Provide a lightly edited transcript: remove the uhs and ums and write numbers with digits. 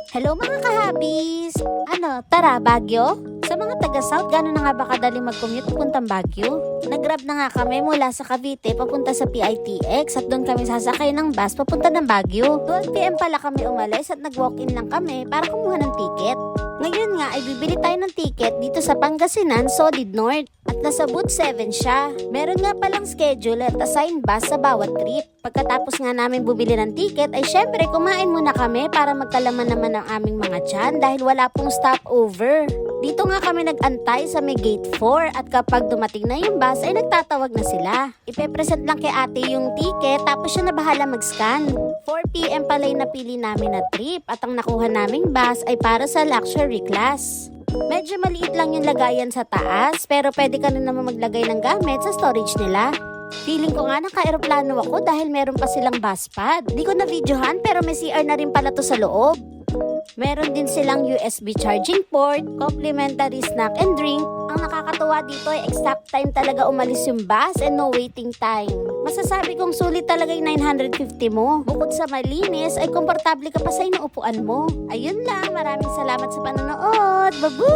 Hello mga kahabis! Ano, tara, Baguio? Sa mga taga-South, gano'n na nga ba kadali mag-commute papuntang Baguio? Nag-grab na nga kami mula sa Cavite papunta sa PITX at doon kami sasakay ng bus papunta ng Baguio. 12 PM pala kami umalis at nag-walk-in lang kami para kumuha ng ticket. Ngayon nga ay bibili tayo ng ticket dito sa Pangasinan, Solid North. At nasa booth 7 siya. Meron nga palang schedule at assigned bus sa bawat trip. Pagkatapos nga namin bumili ng ticket ay syempre kumain muna kami para magkalaman naman ang aming mga tiyan dahil wala pong stopover. Dito nga kami nag-antay sa may gate 4 at kapag dumating na yung bus ay nagtatawag na sila. Ipe-present lang kay ate yung ticket tapos siya na bahala mag-scan. 4 PM pala yung napili namin na trip at ang nakuha naming bus ay para sa luxury class. Medyo maliit lang yung lagayan sa taas pero pwede ka na naman maglagay ng gamit sa storage nila. Feeling ko nga naka-aeroplano ako dahil meron pa silang bus pad. Di ko na videohan pero may CR na rin pala to sa loob. Meron din silang USB charging port, complimentary snack and drink. Ang nakakatuwa dito ay exact time talaga umalis yung bus and no waiting time. Masasabi kong sulit talaga yung 950 mo. Bukod sa malinis ay komportable ka pa sa inuupuan mo. Ayun lang, maraming salamat sa panonood. Babu!